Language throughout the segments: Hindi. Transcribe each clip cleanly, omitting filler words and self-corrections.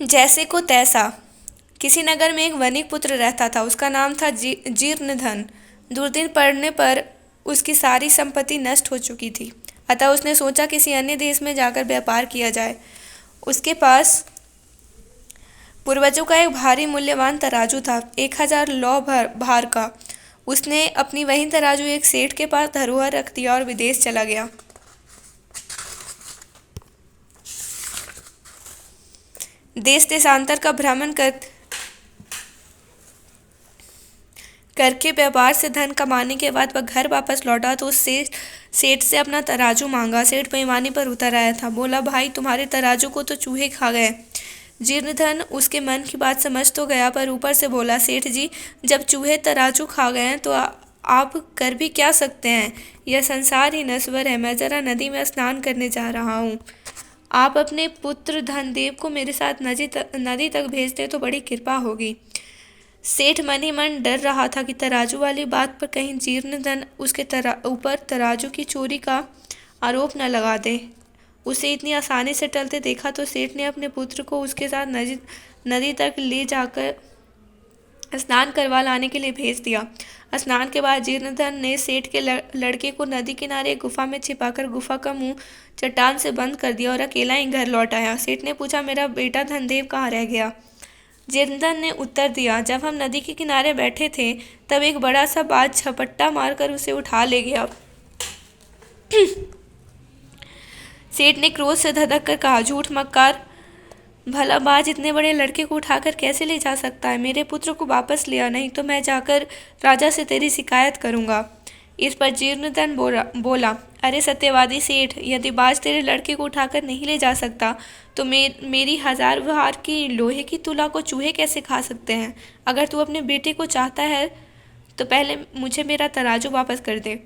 जैसे को तैसा। किसी नगर में एक वणिक पुत्र रहता था। उसका नाम था जीर्णधन। दुर्दिन पड़ने पर उसकी सारी संपत्ति नष्ट हो चुकी थी। अतः उसने सोचा किसी अन्य देश में जाकर व्यापार किया जाए। उसके पास पूर्वजों का एक भारी मूल्यवान तराजू था, 1000 लौ भार का। उसने अपनी वही तराजू एक सेठ के पास धरोहर रख दिया और विदेश चला गया। देश देशांतर का भ्रमण करके व्यापार से धन कमाने के बाद वह घर वापस लौटा तो उस सेठ से अपना तराजू मांगा। सेठ बेईमानी पर उतर आया था। बोला, भाई तुम्हारे तराजू को तो चूहे खा गए। जीर्णधन उसके मन की बात समझ तो गया, पर ऊपर से बोला, सेठ जी, जब चूहे तराजू खा गए तो आप कर भी क्या सकते हैं। यह संसार ही नश्वर है। मैं जरा नदी में स्नान करने जा रहा हूँ। आप अपने पुत्र धनदेव को मेरे साथ नदी तक भेज दे तो बड़ी कृपा होगी। सेठ मन ही मन डर रहा था कि तराजू वाली बात पर कहीं जीर्णधन उसके ऊपर तराजू की चोरी का आरोप न लगा दे। उसे इतनी आसानी से टलते देखा तो सेठ ने अपने पुत्र को उसके साथ नदी तक ले जाकर स्नान करवा लाने के लिए भेज दिया। स्नान के बाद जीर्णधन ने सेठ के लड़के को नदी किनारे एक गुफा में छिपाकर गुफा का मुंह चट्टान से बंद कर दिया और अकेला ही घर लौट आया। सेठ ने पूछा, मेरा बेटा धनदेव कहाँ रह गया। जीर्णधन ने उत्तर दिया, जब हम नदी के किनारे बैठे थे तब एक बड़ा सा बाज झपट्टा मारकर उसे उठा ले गया। सेठ ने क्रोध से धधक कर कहा, झूठ मक्कार, भला बाज इतने बड़े लड़के को उठाकर कैसे ले जा सकता है। मेरे पुत्र को वापस लिया, नहीं तो मैं जाकर राजा से तेरी शिकायत करूंगा। इस पर जीर्णधन बोला, अरे सत्यवादी सेठ, यदि बाज तेरे लड़के को उठाकर नहीं ले जा सकता तो मेरी 1000 भार की लोहे की तुला को चूहे कैसे खा सकते हैं। अगर तू अपने बेटे को चाहता है तो पहले मुझे मेरा तराजू वापस कर दे।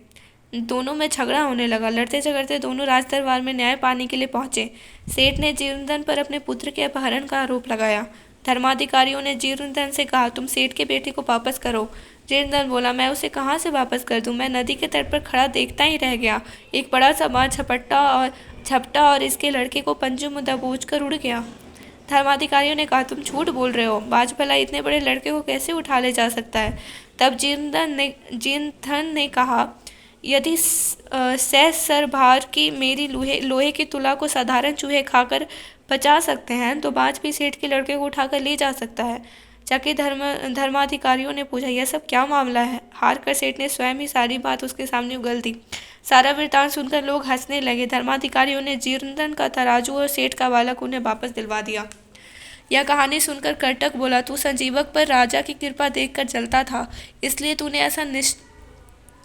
दोनों में झगड़ा होने लगा। लड़ते झगड़ते दोनों राजदरबार में न्याय पाने के लिए पहुंचे। सेठ ने जीर्णधन पर अपने पुत्र के अपहरण का आरोप लगाया। धर्माधिकारियों ने जीर्णधन से कहा, तुम सेठ के बेटे को वापस करो। जीर्णधन बोला, मैं उसे कहाँ से वापस कर दूं। मैं नदी के तट पर खड़ा देखता ही रह गया। एक बड़ा सा बाज झपटा और इसके लड़के को पंजों में दबोच कर उड़ गया। धर्माधिकारियों ने कहा, तुम झूठ बोल रहे हो। बाज भला इतने बड़े लड़के को कैसे उठा ले जा सकता है। तब जीर्णधन ने कहा, यदि 100 भार की मेरी लोहे की तुला को साधारण चूहे खाकर बचा सकते हैं तो बाज भी सेठ के लड़के को उठाकर ले जा सकता है। जाके धर्माधिकारियों ने पूछा, यह सब क्या मामला है। हार कर सेठ ने स्वयं ही सारी बात उसके सामने उगल दी। सारा वृतांत सुनकर लोग हंसने लगे। धर्माधिकारियों ने जीर्णधन का तराजू और सेठ का बालक उन्हें वापस दिलवा दिया। यह कहानी सुनकर कर्टक बोला, तू संजीवक पर राजा की कृपा देखकर जलता था, इसलिए तूने ऐसा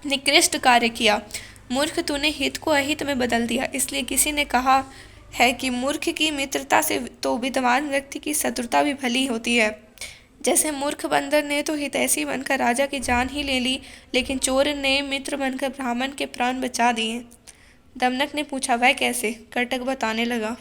निकृष्ट कार्य किया। मूर्ख, तूने हित को अहित में बदल दिया। इसलिए किसी ने कहा है कि मूर्ख की मित्रता से तो विद्वान व्यक्ति की शत्रुता भी भली होती है। जैसे मूर्ख बंदर ने तो हितैषी बनकर राजा की जान ही ले ली, लेकिन चोर ने मित्र बनकर ब्राह्मण के प्राण बचा दिए। दमनक ने पूछा, वह कैसे। कर्टक बताने लगा,